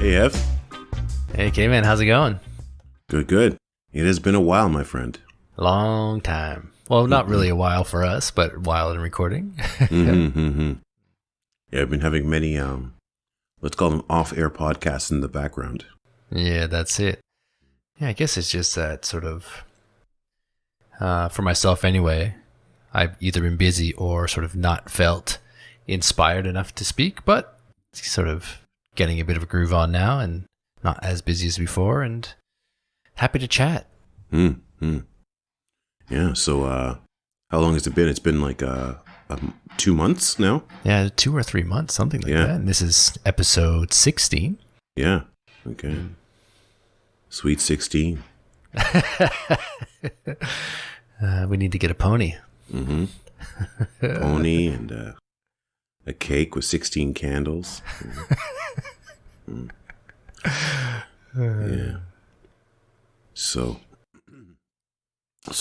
Hey, Ev. Hey, K-Man, how's it going? Good, good. It has been a while, my friend. Long time. Well, not really a while for us, but a while in recording. Yeah, I've been having many, let's call them off-air podcasts in the background. Yeah, that's it. Yeah, I guess it's just that sort of, for myself anyway, I've either been busy or sort of not felt inspired enough to speak, but sort of getting a bit of a groove on now and not as busy as before and happy to chat. Yeah, so how long has it been? It's been like 2 months now? Yeah, 2 or 3 months, something like that. And this is episode 16. Yeah, okay. Sweet 16. We need to get a pony. Pony and a cake with 16 candles. Yeah. So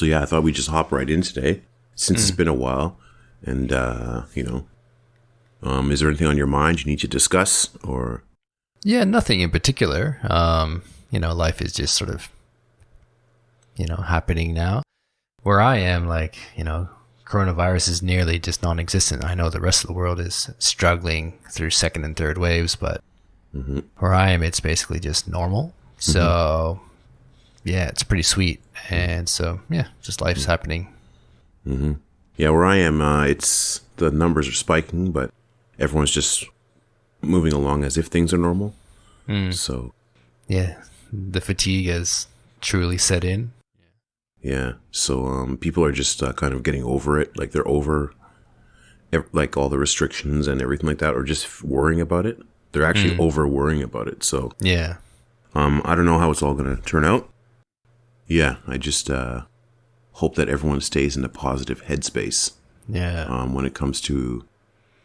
yeah, I thought we'd just hop right in today since it's been a while. And, is there anything on your mind you need to discuss or? Yeah, nothing in particular. Life is just sort of, happening now. Where I am, coronavirus is nearly just non-existent. I know the rest of the world is struggling through second and third waves, but where I am, it's basically just normal. So, yeah, it's pretty sweet. And so, yeah, just life's happening. Yeah, where I am, it's the numbers are spiking, but everyone's just moving along as if things are normal. So, yeah, the fatigue has truly set in. Yeah, so people are just kind of getting over it. Like they're over, like all the restrictions and everything like that, or just worrying about it. They're actually over worrying about it. So yeah, I don't know how it's all going to turn out. Yeah, I just hope that everyone stays in a positive headspace. Yeah, when it comes to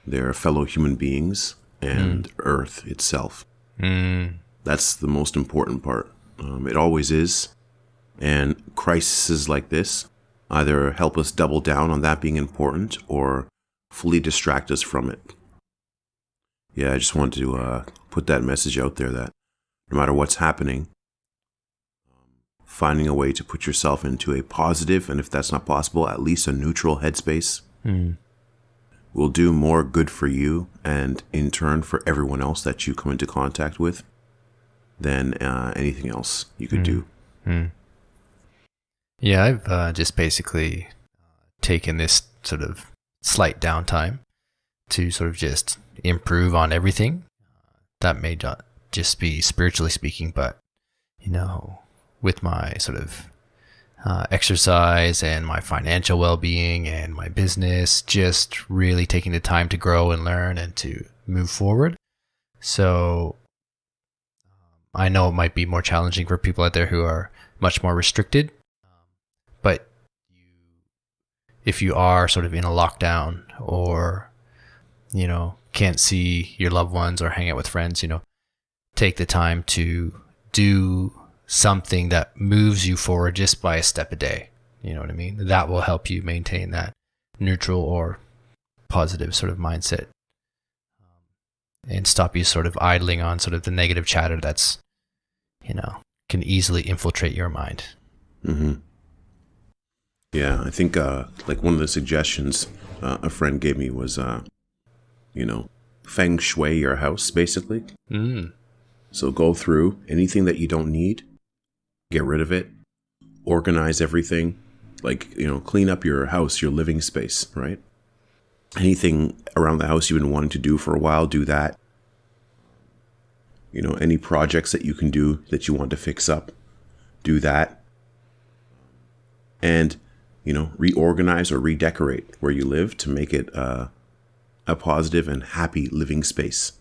their fellow human beings and Earth itself. That's the most important part. It always is. And crises like this either help us double down on that being important or fully distract us from it. Yeah, I just wanted to put that message out there that no matter what's happening, finding a way to put yourself into a positive, and if that's not possible, at least a neutral headspace will do more good for you and in turn for everyone else that you come into contact with than anything else you could do. Yeah, I've just basically taken this sort of slight downtime to sort of just improve on everything. That may not just be spiritually speaking, but, with my sort of exercise and my financial well-being and my business, just really taking the time to grow and learn and to move forward. So I know it might be more challenging for people out there who are much more restricted. But if you are sort of in a lockdown or, can't see your loved ones or hang out with friends, take the time to do something that moves you forward just by a step a day. You know what I mean? That will help you maintain that neutral or positive sort of mindset and stop you sort of idling on sort of the negative chatter that's, can easily infiltrate your mind. Yeah, I think like one of the suggestions a friend gave me was, feng shui your house, basically. So go through anything that you don't need, get rid of it, organize everything, clean up your house, your living space, right? Anything around the house you've been wanting to do for a while, do that. Any projects that you can do that you want to fix up, do that. And reorganize or redecorate where you live to make it a positive and happy living space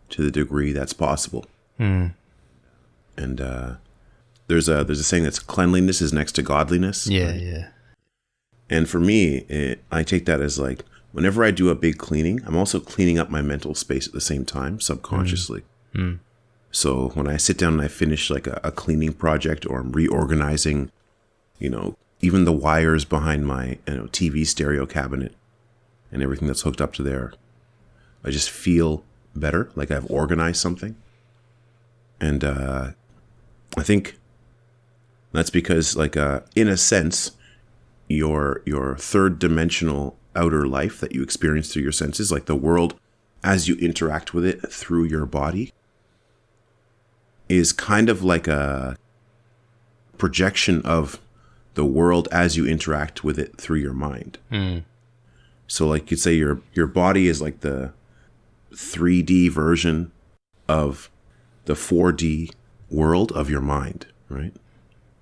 to the degree that's possible. And there's a saying that's cleanliness is next to godliness. Yeah, right? yeah. And for me, I take that as like whenever I do a big cleaning, I'm also cleaning up my mental space at the same time, subconsciously. So when I sit down and I finish like a cleaning project or I'm reorganizing, even the wires behind my TV stereo cabinet and everything that's hooked up to there, I just feel better, like I've organized something. And I think that's because, like, in a sense, your third dimensional outer life that you experience through your senses, like the world as you interact with it through your body, is kind of like a projection of the world as you interact with it through your mind. So like you'd say your body is like the 3D version of the 4D world of your mind, right?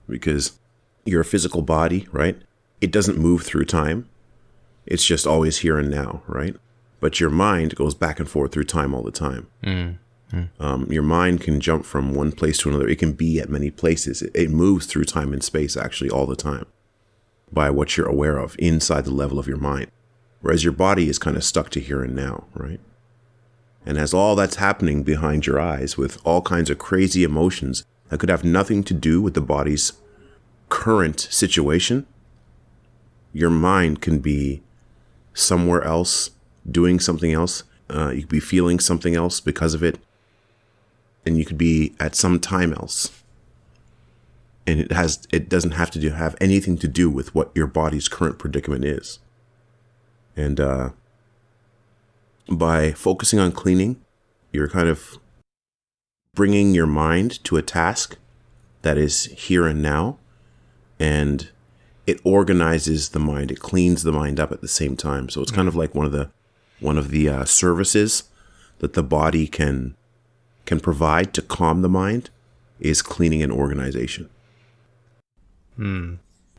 Because your physical body, right, it doesn't move through time. It's just always here and now, right? But your mind goes back and forth through time all the time. Your mind can jump from one place to another. It can be at many places. It moves through time and space actually all the time by what you're aware of inside the level of your mind. Whereas your body is kind of stuck to here and now, right? And as all that's happening behind your eyes with all kinds of crazy emotions that could have nothing to do with the body's current situation, your mind can be somewhere else, doing something else. You could be feeling something else because of it. And you could be at some time else. And it doesn't have to have anything to do with what your body's current predicament is. And by focusing on cleaning, you're kind of bringing your mind to a task that is here and now, and it organizes the mind. It cleans the mind up at the same time. So it's kind of like one of the services that the body can provide to calm the mind is cleaning and organization.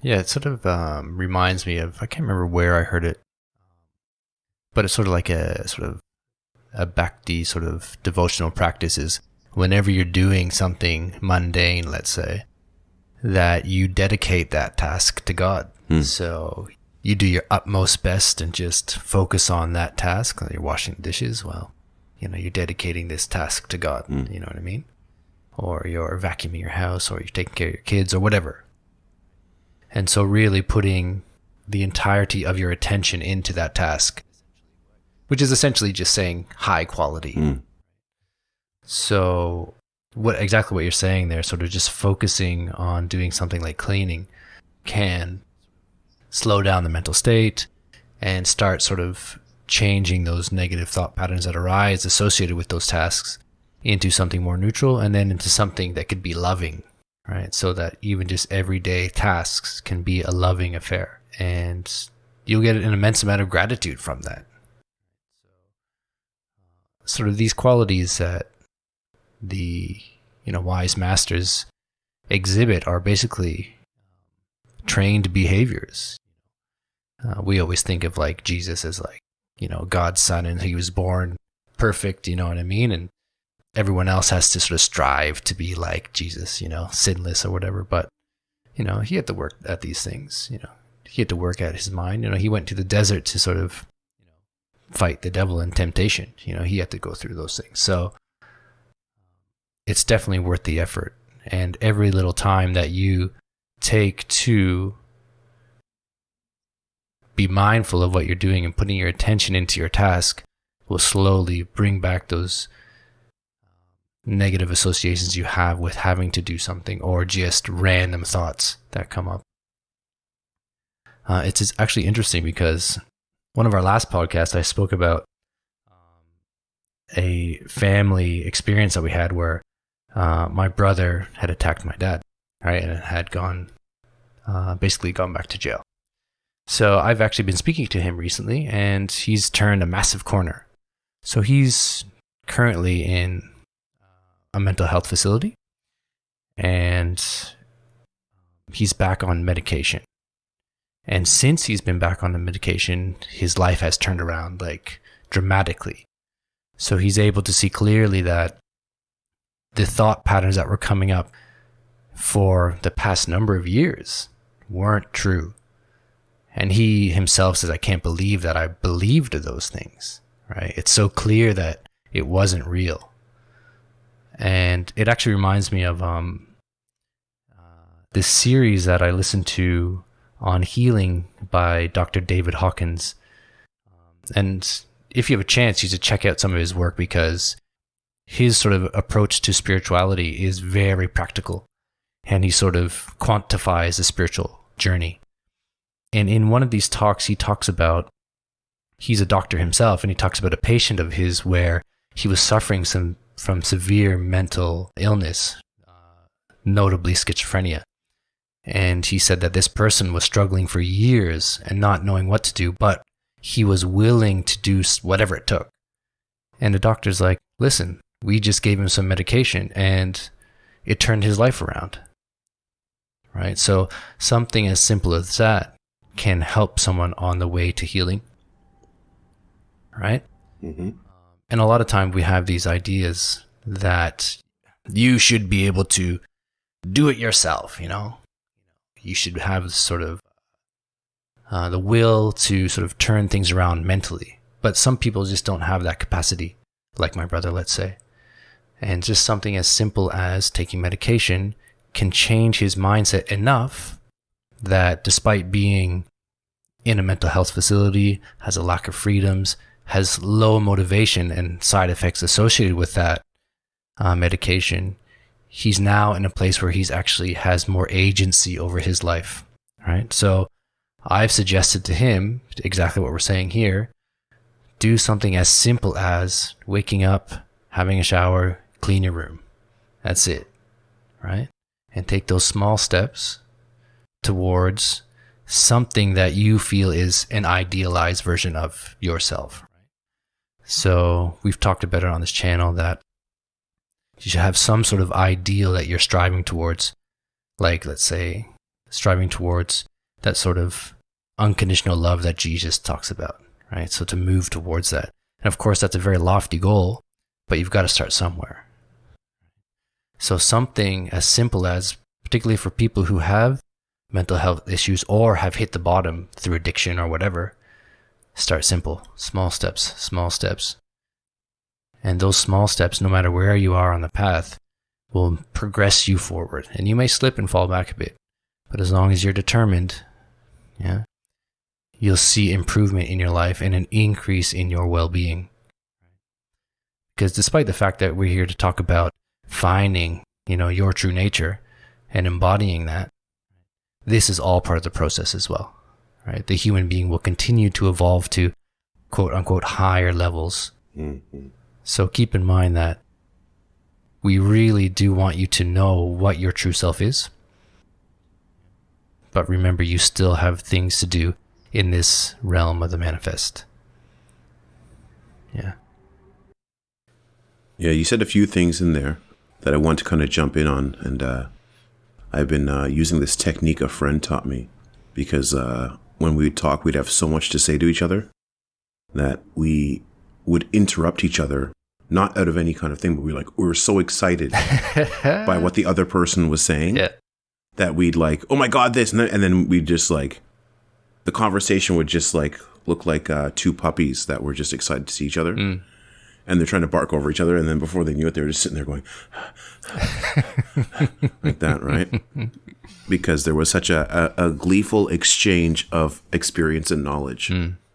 Yeah, it sort of reminds me of, I can't remember where I heard it, but it's sort of like a bhakti sort of devotional practice is whenever you're doing something mundane, let's say, that you dedicate that task to God. So you do your utmost best and just focus on that task. You're washing dishes, well, you're dedicating this task to God. You know what I mean? Or you're vacuuming your house, or you're taking care of your kids, or whatever. And so really putting the entirety of your attention into that task, which is essentially just saying high quality. So exactly what you're saying there, sort of just focusing on doing something like cleaning can slow down the mental state and start sort of changing those negative thought patterns that arise associated with those tasks into something more neutral, and then into something that could be loving, right? So that even just everyday tasks can be a loving affair, and you'll get an immense amount of gratitude from that. Sort of these qualities that the wise masters exhibit are basically trained behaviors. We always think of like Jesus as like God's son, and he was born perfect, you know what I mean? And everyone else has to sort of strive to be like Jesus, sinless or whatever. But he had to work at these things. He had to work at his mind. He went to the desert to sort of fight the devil in temptation. He had to go through those things. So it's definitely worth the effort. And every little time that you take to be mindful of what you're doing and putting your attention into your task will slowly bring back those negative associations you have with having to do something, or just random thoughts that come up. It's actually interesting because one of our last podcasts, I spoke about a family experience that we had where my brother had attacked my dad, right, and had basically gone back to jail. So I've actually been speaking to him recently, and he's turned a massive corner. So he's currently in a mental health facility, and he's back on medication. And since he's been back on the medication, his life has turned around like dramatically. So he's able to see clearly that the thought patterns that were coming up for the past number of years weren't true. And he himself says, I can't believe that I believed those things, right? It's so clear that it wasn't real. And it actually reminds me of this series that I listened to on healing by Dr. David Hawkins. And if you have a chance, you should check out some of his work, because his sort of approach to spirituality is very practical, and he sort of quantifies the spiritual journey. And in one of these talks, he talks about, he's a doctor himself, and he talks about a patient of his where he was suffering from severe mental illness, notably schizophrenia. And he said that this person was struggling for years and not knowing what to do, but he was willing to do whatever it took. And the doctor's like, listen, we just gave him some medication and it turned his life around. Right? So something as simple as that can help someone on the way to healing. Right? Mm-hmm. And a lot of time we have these ideas that you should be able to do it yourself, you know? You should have sort of the will to sort of turn things around mentally. But some people just don't have that capacity, like my brother, let's say. And just something as simple as taking medication can change his mindset enough that despite being in a mental health facility, has a lack of freedoms, has low motivation and side effects associated with that medication, he's now in a place where he's actually has more agency over his life, right? So I've suggested to him exactly what we're saying here. Do something as simple as waking up, having a shower, clean your room. That's it, right? And take those small steps towards something that you feel is an idealized version of yourself. So we've talked about it on this channel that you should have some sort of ideal that you're striving towards, like, let's say, striving towards that sort of unconditional love that Jesus talks about, right? So to move towards that. And of course, that's a very lofty goal, but you've got to start somewhere. So something as simple as, particularly for people who have mental health issues or have hit the bottom through addiction or whatever, start simple, small steps, small steps. And those small steps, no matter where you are on the path, will progress you forward. And you may slip and fall back a bit, but as long as you're determined, yeah, you'll see improvement in your life and an increase in your well-being. Because despite the fact that we're here to talk about finding, your true nature and embodying that, this is all part of the process as well, right? The human being will continue to evolve to quote unquote higher levels. Mm-hmm. So keep in mind that we really do want you to know what your true self is. But remember, you still have things to do in this realm of the manifest. Yeah. Yeah, you said a few things in there that I want to kind of jump in on. And I've been using this technique a friend taught me because when we would talk, we'd have so much to say to each other that we would interrupt each other, not out of any kind of thing, but we were so excited by what the other person was saying that we'd like, oh my God, this. And then we'd just the conversation would just look like two puppies that were just excited to see each other. Mm. And they're trying to bark over each other. And then before they knew it, they were just sitting there going like that, right? Because there was such a gleeful exchange of experience and knowledge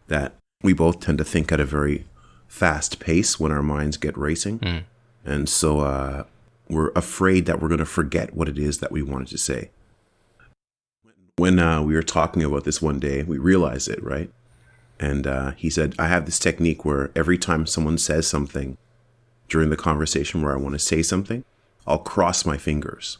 that we both tend to think at a very fast pace when our minds get racing. Mm. And so we're afraid that we're going to forget what it is that we wanted to say. When we were talking about this one day, we realized it, right? And he said, I have this technique where every time someone says something during the conversation where I want to say something, I'll cross my fingers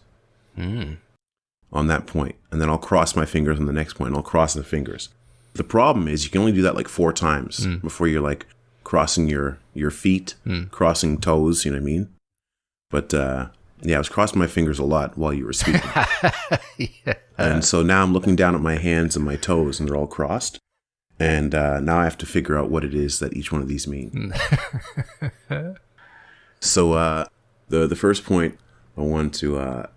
on that point. And then I'll cross my fingers on the next point, and I'll cross the fingers. The problem is you can only do that 4 times before you're crossing your feet, crossing toes, you know what I mean? But I was crossing my fingers a lot while you were speaking. Yeah. And so now I'm looking down at my hands and my toes, and they're all crossed. And now I have to figure out what it is that each one of these mean. So the first point I want to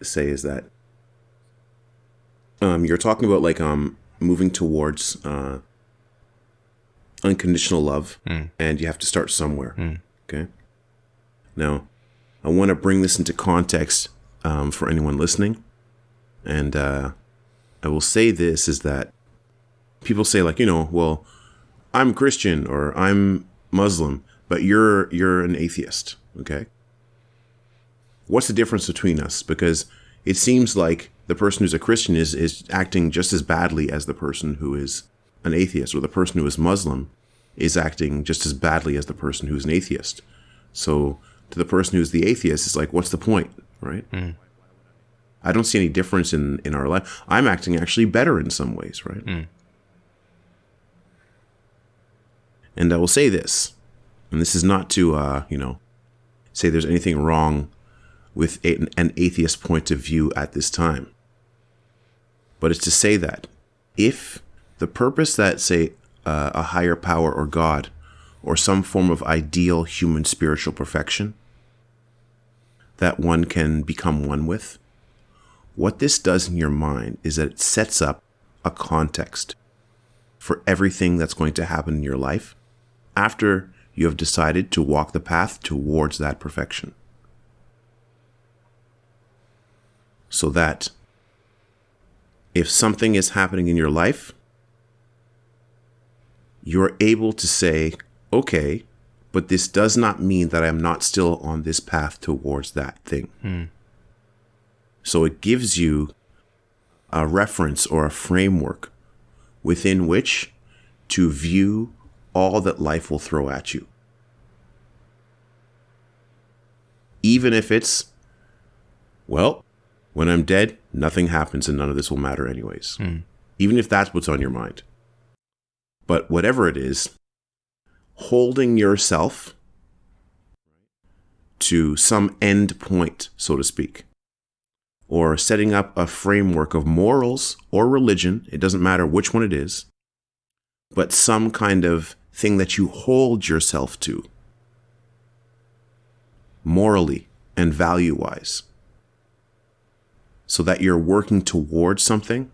say is that you're talking about moving towards unconditional love, and you have to start somewhere. Okay. Now, I want to bring this into context for anyone listening, and I will say this is that people say well, I'm Christian or I'm Muslim, but you're an atheist. Okay? What's the difference between us? Because it seems like the person who's a Christian is acting just as badly as the person who is an atheist, or the person who is Muslim is acting just as badly as the person who's an atheist. So to the person who's the atheist, it's like, what's the point, right? I don't see any difference in our life. I'm acting actually better in some ways, right? And I will say this, and this is not to, say there's anything wrong with an atheist point of view at this time. But it's to say that if the purpose that, say, a higher power or God or some form of ideal human spiritual perfection that one can become one with, what this does in your mind is that it sets up a context for everything that's going to happen in your life after you have decided to walk the path towards that perfection. So that if something is happening in your life, you're able to say, okay, but this does not mean that I'm not still on this path towards that thing. So it gives you a reference or a framework within which to view all that life will throw at you. Even if it's, well, when I'm dead, nothing happens and none of this will matter anyways. Even if that's what's on your mind. But whatever it is, holding yourself to some end point, so to speak, or setting up a framework of morals or religion, it doesn't matter which one it is, but some kind of thing that you hold yourself to, morally and value-wise, so that you're working towards something.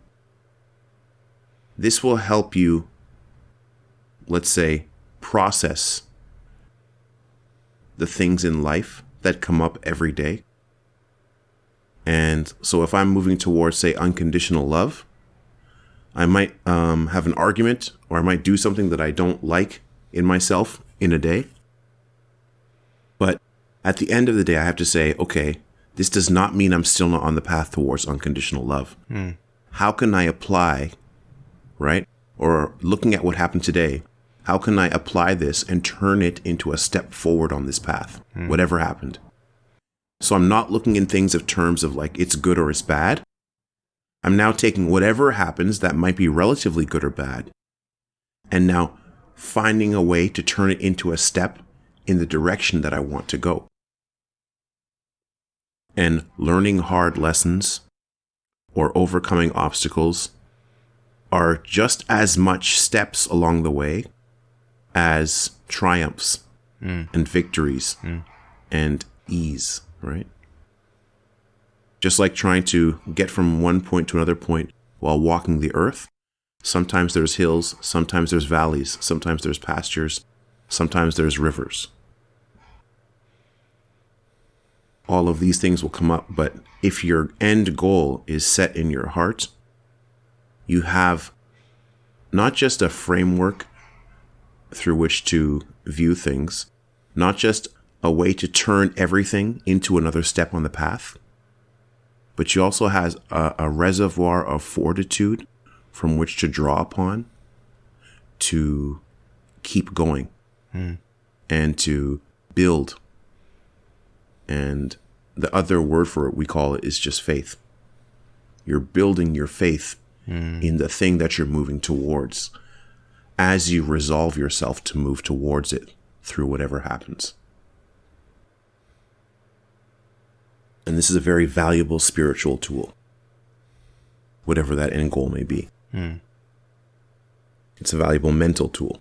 This will help you, let's say, process the things in life that come up every day. And so if I'm moving towards, say, unconditional love, I might have an argument, or I might do something that I don't like in myself in a day. But at the end of the day, I have to say, okay, this does not mean I'm still not on the path towards unconditional love. How can I apply, right? Or looking at what happened today, how can I apply this and turn it into a step forward on this path, whatever happened? So I'm not looking in things of terms of like it's good or it's bad. I'm now taking whatever happens that might be relatively good or bad, and now finding a way to turn it into a step in the direction that I want to go. And learning hard lessons or overcoming obstacles are just as much steps along the way as triumphs and victories and ease, right? Just like trying to get from one point to another point while walking the earth, sometimes there's hills, sometimes there's valleys, sometimes there's pastures, sometimes there's rivers. All of these things will come up, but if your end goal is set in your heart, you have not just a framework through which to view things, not just a way to turn everything into another step on the path, but you also have a reservoir of fortitude from which to draw upon to keep going and to build. And the other word for it, we call it, is just faith. You're building your faith in the thing that you're moving towards as you resolve yourself to move towards it through whatever happens. And this is a very valuable spiritual tool, whatever that end goal may be. It's a valuable mental tool.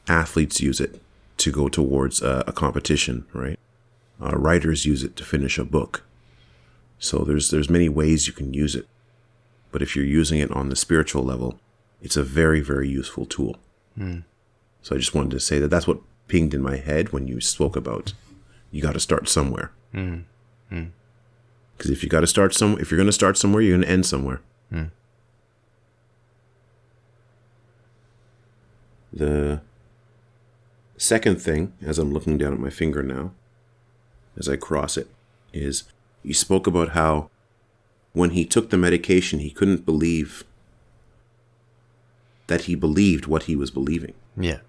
Athletes use it to go towards a competition, right? Writers use it to finish a book. So there's many ways you can use it. But if you're using it on the spiritual level, it's a very, very useful tool. So I just wanted to say that that's what pinged in my head when you spoke about you got to start somewhere. Because if you got to start if you're going to start somewhere, you're going to end somewhere. The second thing, as I'm looking down at my finger now, as I cross it, is you spoke about how when he took the medication, he couldn't believe that he believed what he was believing. Yeah.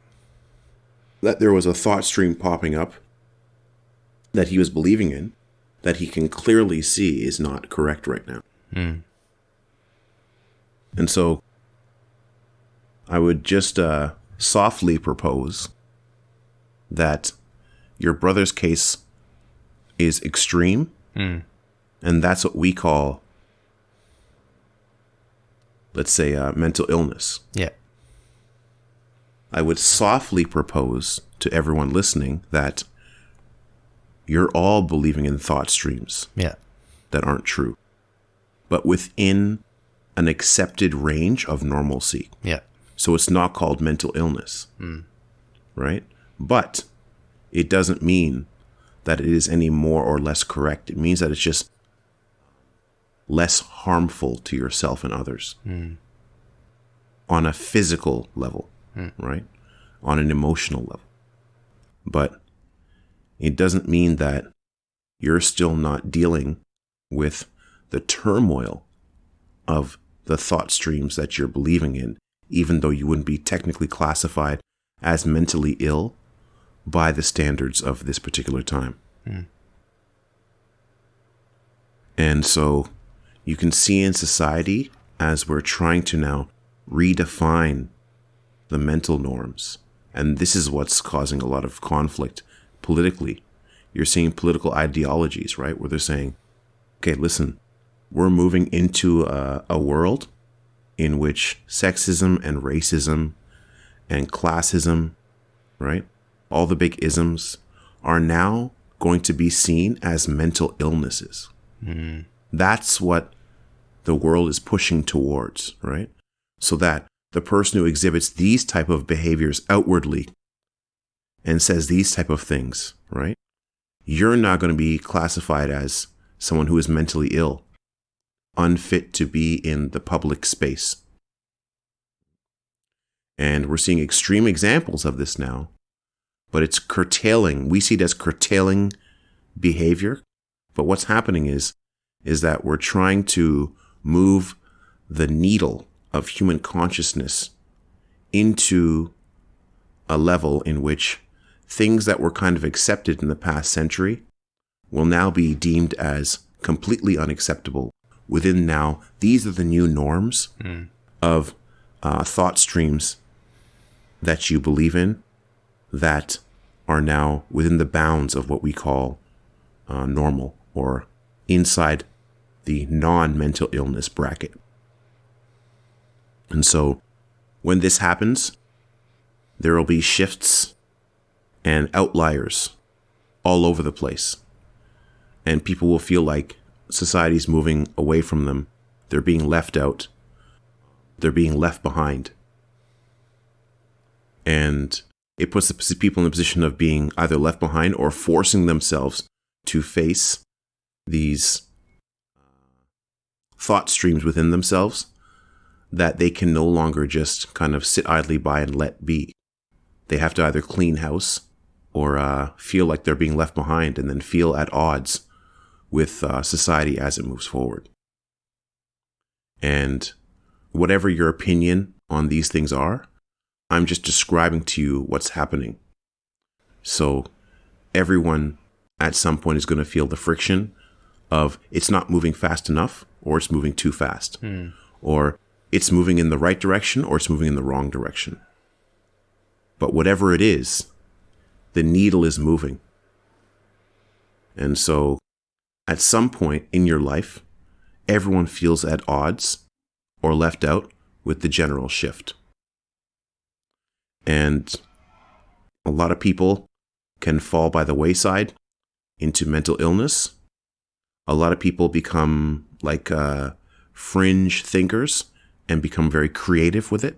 That there was a thought stream popping up that he was believing in that he can clearly see is not correct right now. Mm. And so I would just softly propose that your brother's case is extreme, and that's what we call, let's say, mental illness. Yeah. I would softly propose to everyone listening that you're all believing in thought streams Yeah. that aren't true, but within an accepted range of normalcy. Yeah. So it's not called mental illness, right? But it doesn't mean that it is any more or less correct. It means that it's just less harmful to yourself and others on a physical level, right? On an emotional level. But it doesn't mean that you're still not dealing with the turmoil of the thought streams that you're believing in, even though you wouldn't be technically classified as mentally ill by the standards of this particular time. And so you can see in society, as we're trying to now redefine the mental norms, and this is what's causing a lot of conflict politically. You're seeing political ideologies, right, where they're saying, okay, listen, we're moving into a world in which sexism and racism and classism, right, all the big isms are now going to be seen as mental illnesses. That's what the world is pushing towards, right? So that the person who exhibits these type of behaviors outwardly and says these type of things, right? You're not going to be classified as someone who is mentally ill, unfit to be in the public space. And we're seeing extreme examples of this now, but it's curtailing. We see it as curtailing behavior. But what's happening is that we're trying to move the needle of human consciousness into a level in which things that were kind of accepted in the past century will now be deemed as completely unacceptable within now. These are the new norms of thought streams that you believe in that are now within the bounds of what we call normal, or inside the non-mental illness bracket. And so when this happens, there will be shifts and outliers all over the place. And people will feel like society's moving away from them. They're being left out. They're being left behind. And it puts the people in the position of being either left behind or forcing themselves to face these thought streams within themselves that they can no longer just kind of sit idly by and let be. They have to either clean house or feel like they're being left behind, and then feel at odds with society as it moves forward. And whatever your opinion on these things are, I'm just describing to you what's happening. So everyone at some point is going to feel the friction of it's not moving fast enough, or it's moving too fast, or it's moving in the right direction, or it's moving in the wrong direction. But whatever it is, the needle is moving. And so at some point in your life, everyone feels at odds or left out with the general shift. And a lot of people can fall by the wayside into mental illness. A lot of people become like fringe thinkers and become very creative with it.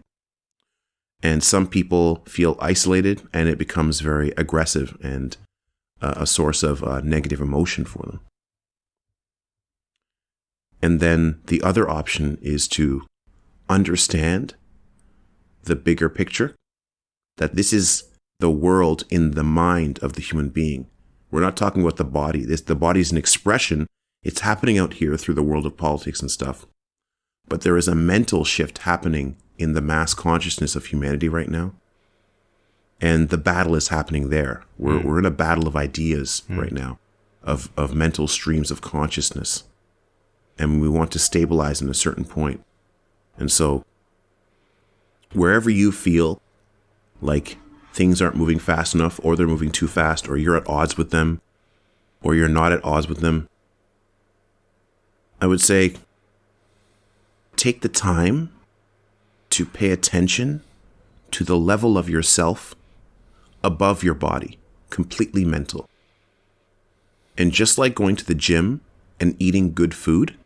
And some people feel isolated, and it becomes very aggressive and a source of negative emotion for them. And then the other option is to understand the bigger picture, that this is the world in the mind of the human being. We're not talking about the body. The body's an expression. It's happening out here through the world of politics and stuff. But there is a mental shift happening in the mass consciousness of humanity right now. And the battle is happening there. We're in a battle of ideas right now, of mental streams of consciousness. And we want to stabilize in a certain point. And so wherever you feel like things aren't moving fast enough, or they're moving too fast, or you're at odds with them, or you're not at odds with them, I would say take the time to pay attention to the level of yourself above your body, completely mental. And just like going to the gym and eating good food,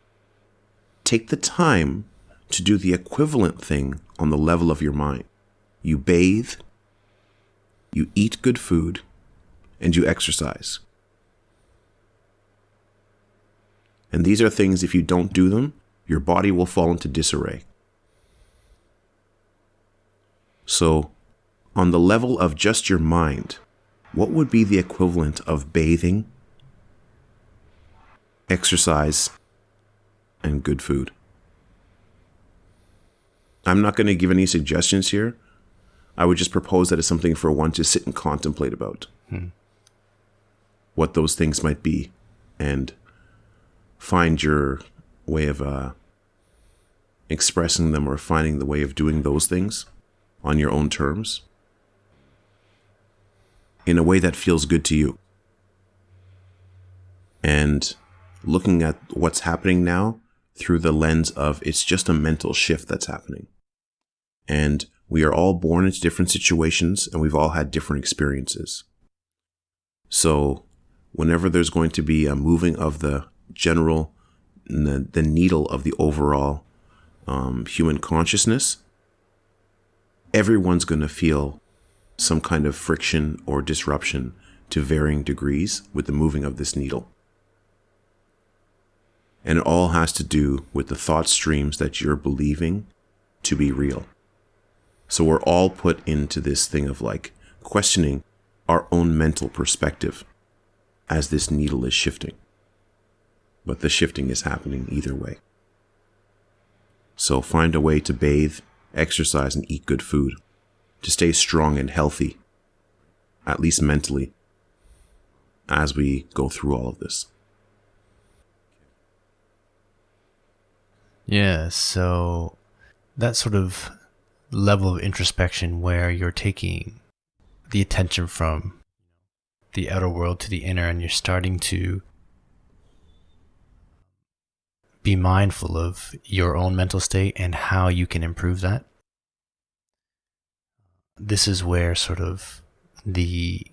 take the time to do the equivalent thing on the level of your mind. You bathe, you eat good food, and you exercise. And these are things, if you don't do them, your body will fall into disarray. So, on the level of just your mind, what would be the equivalent of bathing, exercise, and good food? I'm not going to give any suggestions here. I would just propose that as something for one to sit and contemplate about. What those things might be, and find your way of expressing them, or finding the way of doing those things on your own terms in a way that feels good to you. And looking at what's happening now through the lens of it's just a mental shift that's happening. And we are all born into different situations, and we've all had different experiences. So whenever there's going to be a moving of the general, the needle of the overall human consciousness, everyone's going to feel some kind of friction or disruption to varying degrees with the moving of this needle. And it all has to do with the thought streams that you're believing to be real. So we're all put into this thing of like questioning our own mental perspective as this needle is shifting. But the shifting is happening either way. So find a way to bathe, exercise, and eat good food to stay strong and healthy, at least mentally, as we go through all of this. Yeah, so that sort of level of introspection where you're taking the attention from the outer world to the inner, and you're starting to be mindful of your own mental state and how you can improve that. This is where sort of the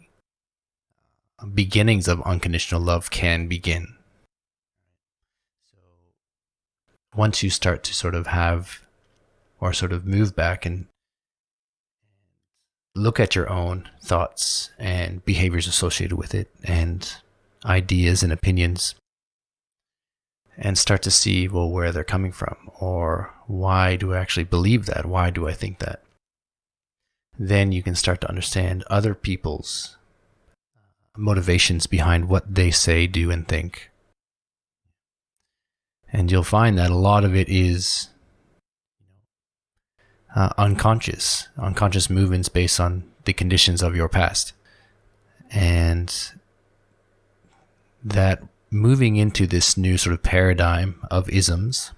beginnings of unconditional love can begin. So once you start to sort of have, or sort of move back and look at your own thoughts and behaviors associated with it, and ideas and opinions, and start to see, well, where they're coming from, or why do I actually believe that? Why do I think that? Then you can start to understand other people's motivations behind what they say, do, and think. And you'll find that a lot of it is unconscious movements based on the conditions of your past. And that moving into this new sort of paradigm of isms,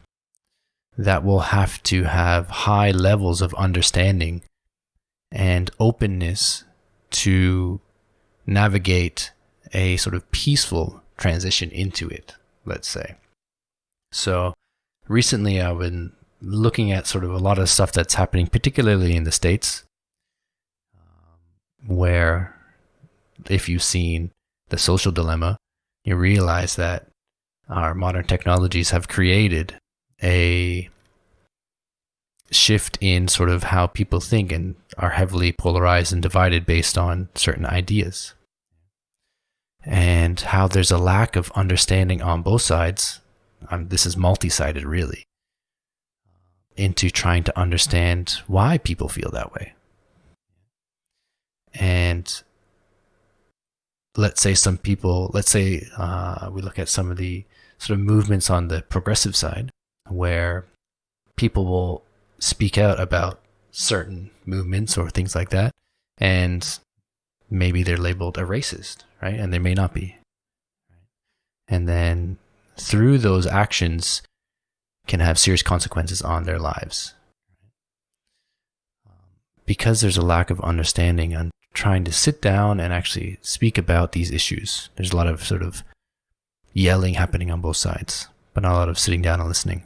that will have to have high levels of understanding and openness to navigate a sort of peaceful transition into it, let's say. So recently I've been looking at sort of a lot of stuff that's happening, particularly in the States, where if you've seen The Social Dilemma, you realize that our modern technologies have created a shift in sort of how people think, and are heavily polarized and divided based on certain ideas. And how there's a lack of understanding on both sides. This is multi-sided, really, into trying to understand why people feel that way. And let's say we look at some of the sort of movements on the progressive side where people will speak out about certain movements or things like that, and maybe they're labeled a racist, right? And they may not be. And then through those actions can have serious consequences on their lives. Because there's a lack of understanding on trying to sit down and actually speak about these issues. There's a lot of sort of yelling happening on both sides, but not a lot of sitting down and listening.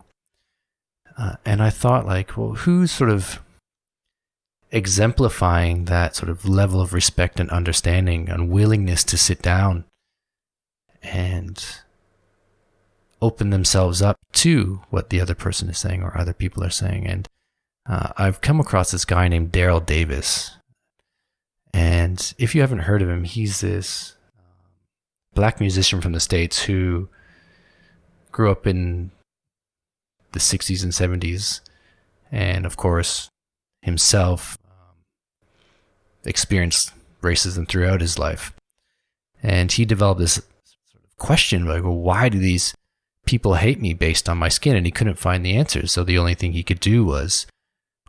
And I thought, like, well, who's sort of exemplifying that sort of level of respect and understanding and willingness to sit down and open themselves up to what the other person is saying or other people are saying? And I've come across this guy named Daryl Davis. And if you haven't heard of him, he's this black musician from the States who grew up in the 60s and 70s. And of course, himself experienced racism throughout his life. And he developed this sort of question, like, well, why do these people hate me based on my skin? And he couldn't find the answers. So the only thing he could do was,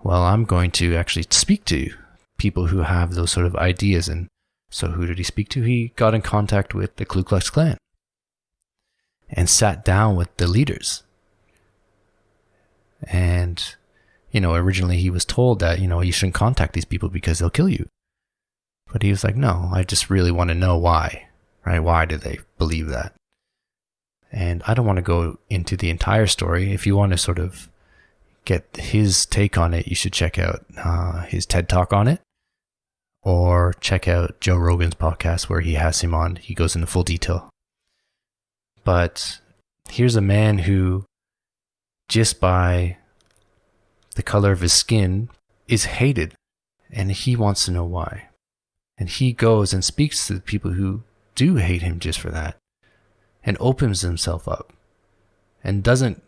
well, I'm going to actually speak to people who have those sort of ideas. And so who did he speak to? He got in contact with the Ku Klux Klan and sat down with the leaders. And, originally he was told that, you shouldn't contact these people because they'll kill you. But he was like, no, I just really want to know why, right? Why do they believe that? And I don't want to go into the entire story. If you want to sort of get his take on it, you should check out his TED Talk on it, or check out Joe Rogan's podcast where he has him on. He goes into full detail. But here's a man who, just by the color of his skin, is hated, and he wants to know why. And he goes and speaks to the people who do hate him just for that, and opens himself up, and doesn't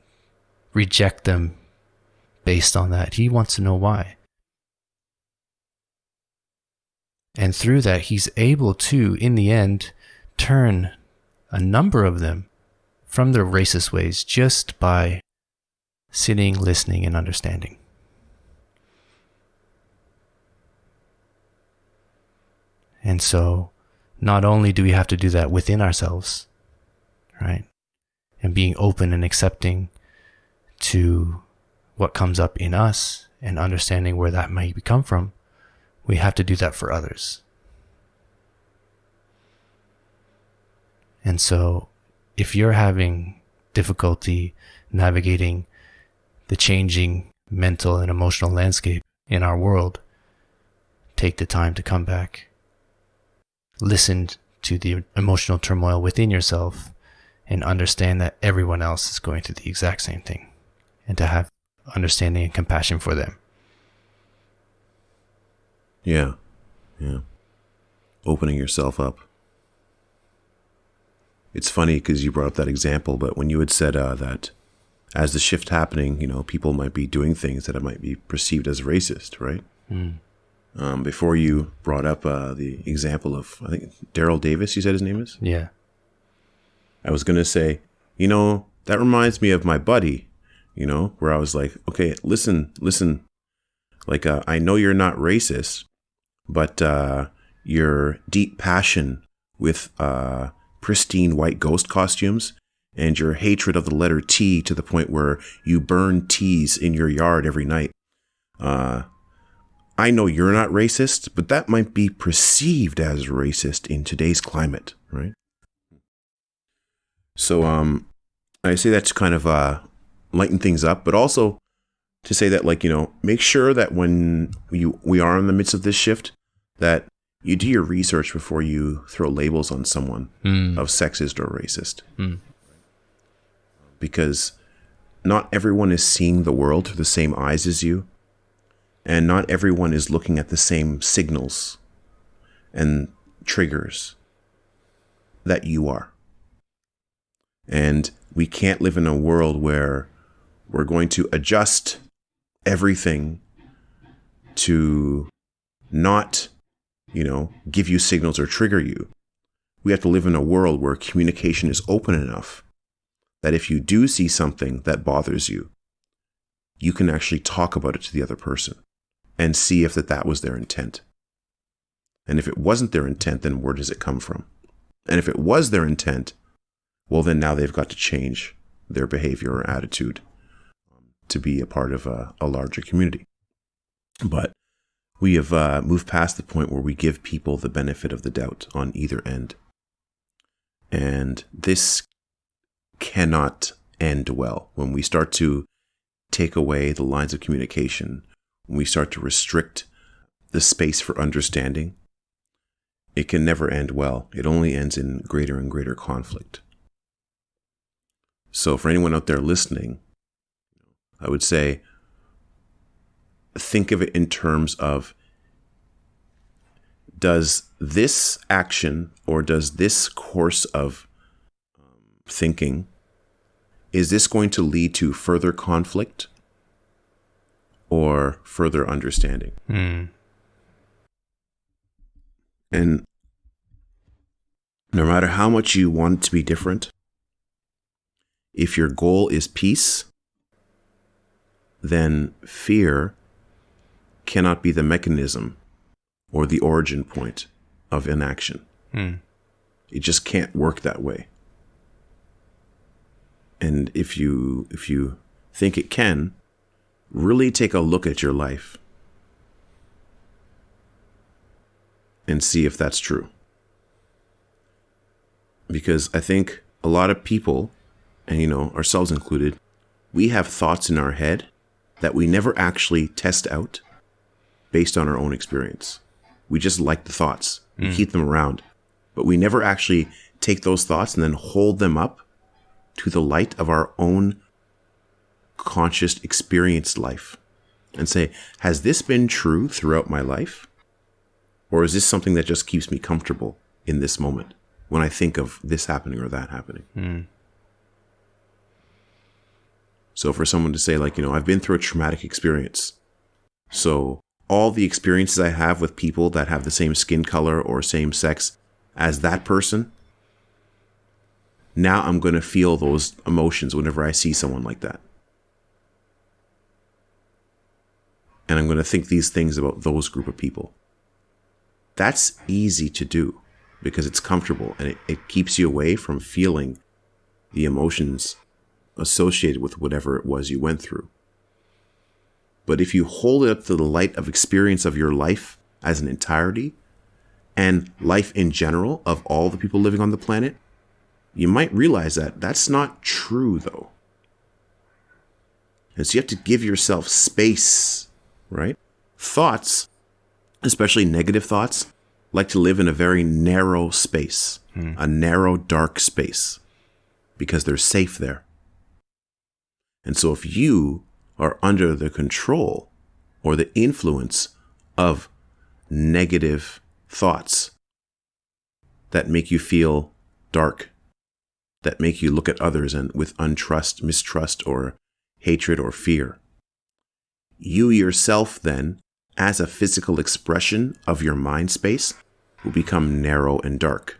reject them based on that. He wants to know why. And through that, he's able to, in the end, turn a number of them from their racist ways just by sitting, listening, and understanding. And so, not only do we have to do that within ourselves, right? And being open and accepting to what comes up in us and understanding where that might come from, we have to do that for others. And so, if you're having difficulty navigating the changing mental and emotional landscape in our world, take the time to come back, listen to the emotional turmoil within yourself, and understand that everyone else is going through the exact same thing, and to have understanding and compassion for them. Yeah. Opening yourself up. It's funny because you brought up that example, but when you had said that as the shift happening, people might be doing things that might be perceived as racist, right? Before you brought up the example of, I think, Daryl Davis, you said his name is? Yeah. I was going to say, that reminds me of my buddy, where I was like, okay, listen. Like, I know you're not racist, but your deep passion with pristine white ghost costumes and your hatred of the letter T to the point where you burn T's in your yard every night. I know you're not racist, but that might be perceived as racist in today's climate, right? So I say that to kind of lighten things up, but also to say that, like, make sure that when we are in the midst of this shift, that you do your research before you throw labels on someone of sexist or racist. Because not everyone is seeing the world through the same eyes as you, and not everyone is looking at the same signals and triggers that you are. And we can't live in a world where we're going to adjust everything to not, give you signals or trigger you. we have to live in a world where communication is open enough that if you do see something that bothers you, you can actually talk about it to the other person and see if that was their intent. And if it wasn't their intent, then where does it come from? And if it was their intent, well, then now they've got to change their behavior or attitude to be a part of a larger community. But we have moved past the point where we give people the benefit of the doubt on either end. And this cannot end well. When we start to take away the lines of communication, when we start to restrict the space for understanding, it can never end well. It only ends in greater and greater conflict. So for anyone out there listening, I would say, think of it in terms of, does this action or does this course of thinking, is this going to lead to further conflict or further understanding? And no matter how much you want it to be different, if your goal is peace, then fear cannot be the mechanism or the origin point of inaction. It just can't work that way. And if you think it can, really take a look at your life and see if that's true. Because I think a lot of people, and ourselves included, we have thoughts in our head that we never actually test out based on our own experience. We just like the thoughts. We keep them around. But we never actually take those thoughts and then hold them up to the light of our own conscious experienced life and say, has this been true throughout my life? Or is this something that just keeps me comfortable in this moment when I think of this happening or that happening? So for someone to say, like, I've been through a traumatic experience. So all the experiences I have with people that have the same skin color or same sex as that person, now I'm going to feel those emotions whenever I see someone like that. And I'm going to think these things about those group of people. That's easy to do because it's comfortable and it keeps you away from feeling the emotions associated with whatever it was you went through. But if you hold it up to the light of experience of your life as an entirety and life in general of all the people living on the planet, you might realize that that's not true, though. And so you have to give yourself space, right? Thoughts, especially negative thoughts, like to live in a very narrow space, a narrow, dark space, because they're safe there. And so if you are under the control or the influence of negative thoughts that make you feel dark, that make you look at others and with mistrust, or hatred or fear, you yourself then, as a physical expression of your mind space, will become narrow and dark.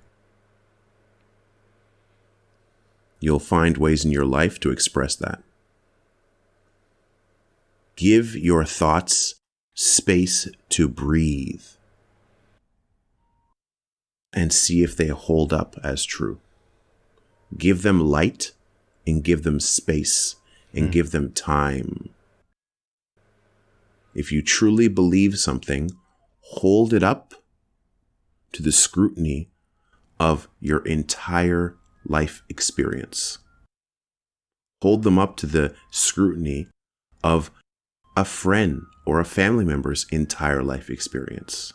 You'll find ways in your life to express that. Give your thoughts space to breathe and see if they hold up as true. Give them light and give them space and give them time. If you truly believe something, hold it up to the scrutiny of your entire life experience. Hold them up to the scrutiny of a friend or a family member's entire life experience.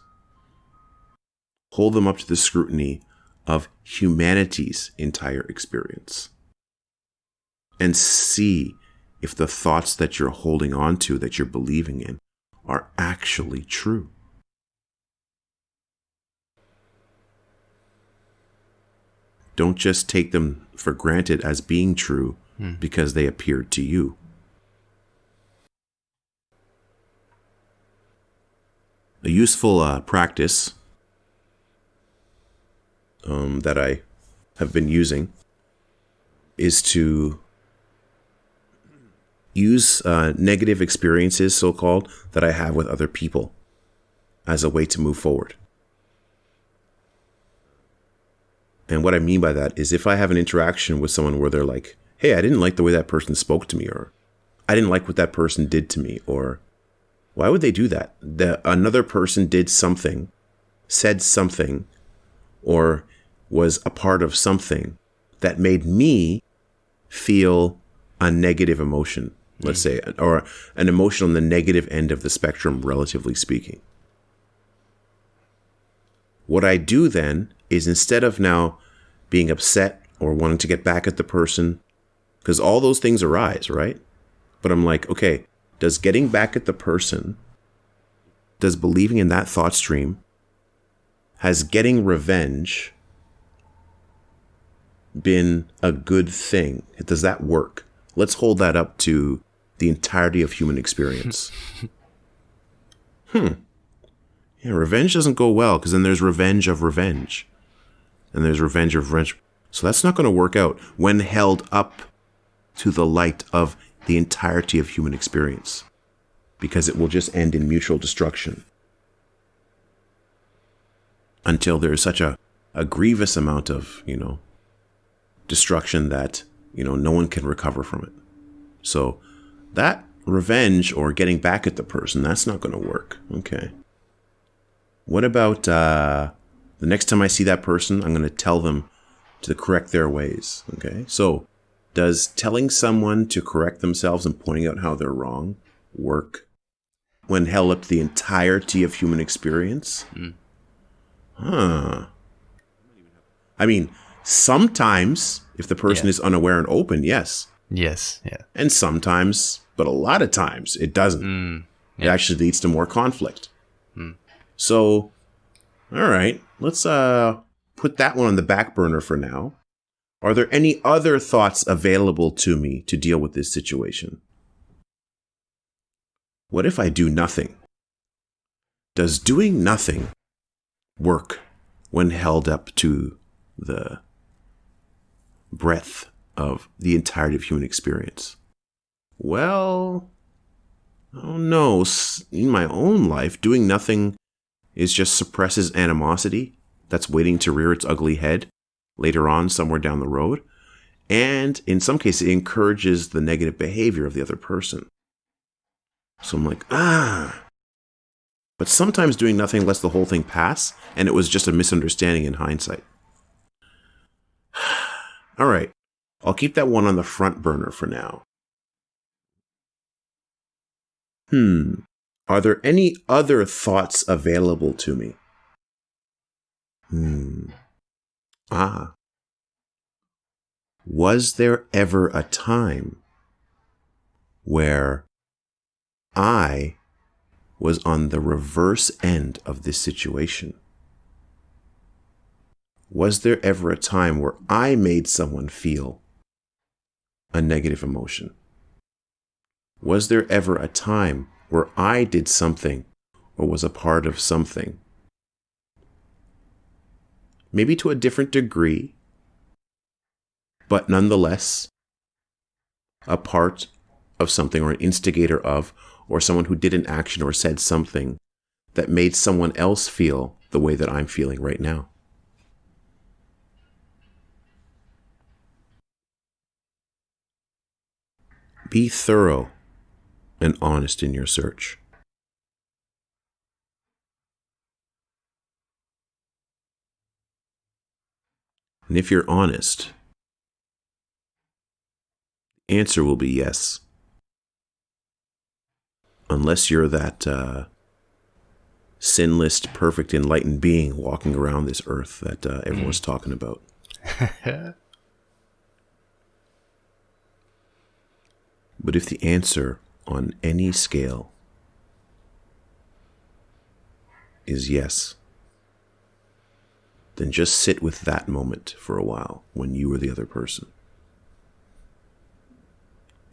Hold them up to the scrutiny of humanity's entire experience. And see if the thoughts that you're holding on to, that you're believing in, are actually true. Don't just take them for granted as being true because they appeared to you. A useful practice that I have been using is to use negative experiences, so-called, that I have with other people as a way to move forward. And what I mean by that is if I have an interaction with someone where they're like, hey, I didn't like the way that person spoke to me, or I didn't like what that person did to me, or why would they do that? Another person did something, said something, or was a part of something that made me feel a negative emotion, let's say, or an emotion on the negative end of the spectrum, relatively speaking. What I do then is, instead of now being upset or wanting to get back at the person, because all those things arise, right? But I'm like, okay, does getting back at the person, does believing in that thought stream, has getting revenge been a good thing? Does that work? Let's hold that up to the entirety of human experience. Yeah, revenge doesn't go well, because then there's revenge of revenge. And there's revenge of revenge. So that's not going to work out when held up to the light of the entirety of human experience, because it will just end in mutual destruction until there's such a grievous amount of, destruction that, no one can recover from it. So that revenge or getting back at the person, that's not going to work. Okay. What about the next time I see that person, I'm going to tell them to correct their ways. Okay. So does telling someone to correct themselves and pointing out how they're wrong work when held up to the entirety of human experience? I mean, sometimes if the person is unaware and open, yes. Yes. Yeah. And sometimes, but a lot of times, it doesn't. It actually leads to more conflict. So, all right, let's put that one on the back burner for now. Are there any other thoughts available to me to deal with this situation? What if I do nothing? Does doing nothing work when held up to the breadth of the entirety of human experience? Well, I don't know. In my own life, doing nothing just suppresses animosity that's waiting to rear its ugly head later on somewhere down the road. And in some cases, it encourages the negative behavior of the other person. So I'm like, But sometimes doing nothing lets the whole thing pass, and it was just a misunderstanding in hindsight. All right, I'll keep that one on the front burner for now. Are there any other thoughts available to me? Was there ever a time where I was on the reverse end of this situation? Was there ever a time where I made someone feel a negative emotion? Was there ever a time where I did something or was a part of something, maybe to a different degree, but nonetheless a part of something, or an instigator of, or someone who did an action or said something that made someone else feel the way that I'm feeling right now? Be thorough and honest in your search. And if you're honest, the answer will be yes. Unless you're that sinless, perfect, enlightened being walking around this earth that everyone's talking about. But if the answer on any scale is yes, then just sit with that moment for a while when you were the other person.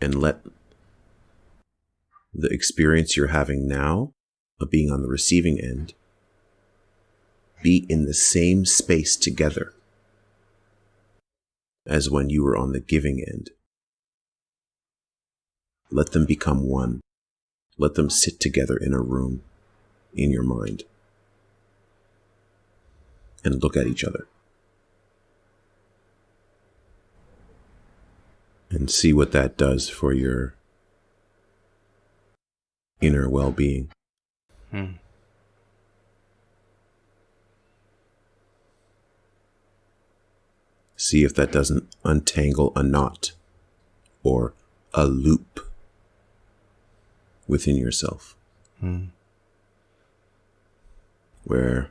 And let the experience you're having now of being on the receiving end be in the same space together as when you were on the giving end. Let them become one. Let them sit together in a room, in your mind, and look at each other. And see what that does for your inner well-being. See if that doesn't untangle a knot or a loop within yourself, where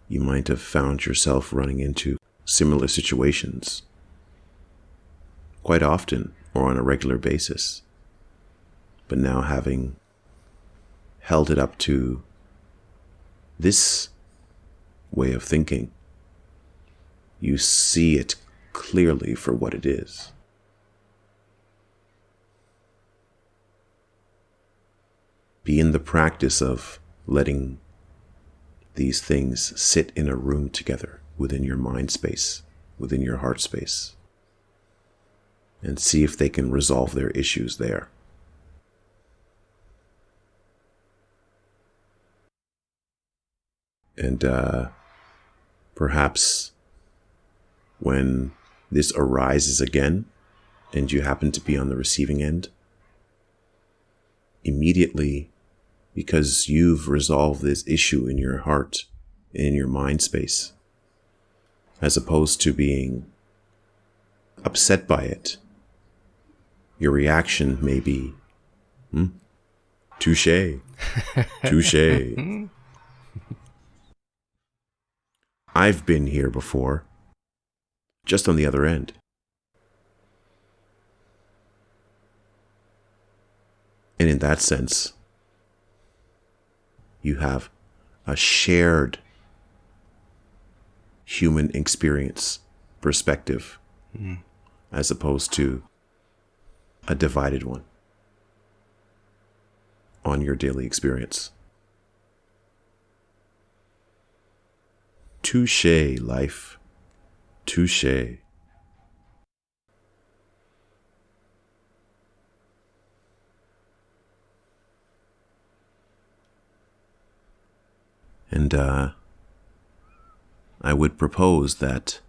you might have found yourself running into similar situations quite often or on a regular basis, but now having held it up to this way of thinking, you see it clearly for what it is. Be in the practice of letting these things sit in a room together within your mind space, within your heart space, and see if they can resolve their issues there. And perhaps when this arises again and you happen to be on the receiving end, immediately, because you've resolved this issue in your heart, in your mind space, as opposed to being upset by it, your reaction may be, touche, touche. I've been here before, just on the other end. And in that sense, you have a shared human experience perspective, as opposed to a divided one on your daily experience. Touché, life. Touché. And I would propose that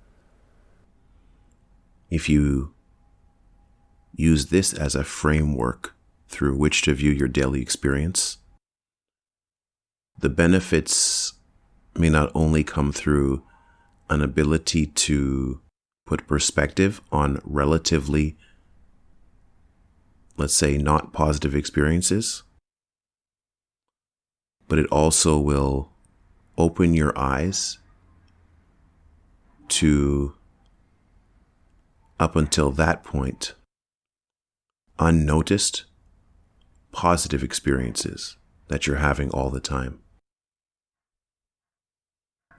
if you use this as a framework through which to view your daily experience, the benefits may not only come through an ability to put perspective on relatively, let's say, not positive experiences, but it also will open your eyes to, up until that point, unnoticed positive experiences that you're having all the time.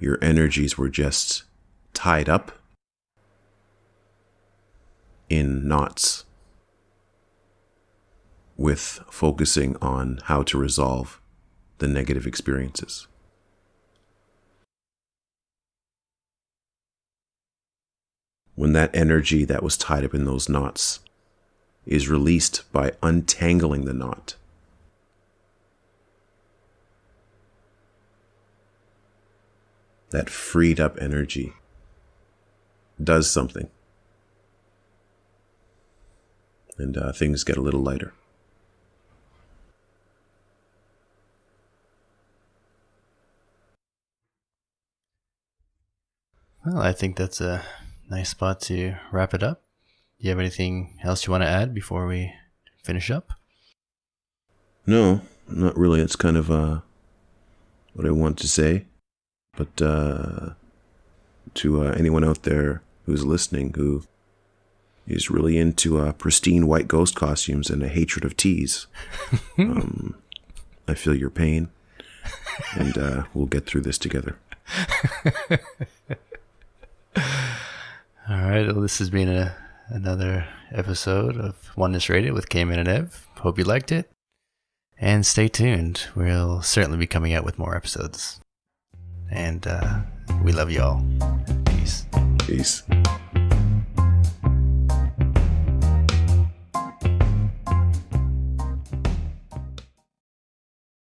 Your energies were just tied up in knots with focusing on how to resolve the negative experiences. When that energy that was tied up in those knots is released by untangling the knot, that freed up energy does something, and things get a little lighter. Well, I think that's a nice spot to wrap it up. Do you have anything else you want to add before we finish up? No, not really. It's kind of what I want to say. But to anyone out there who's listening who is really into pristine white ghost costumes and a hatred of teas, I feel your pain, and we'll get through this together. All right. Well, this has been another episode of Oneness Radio with Cayman and Ev. Hope you liked it. And stay tuned. We'll certainly be coming out with more episodes. And we love you all. Peace. Peace.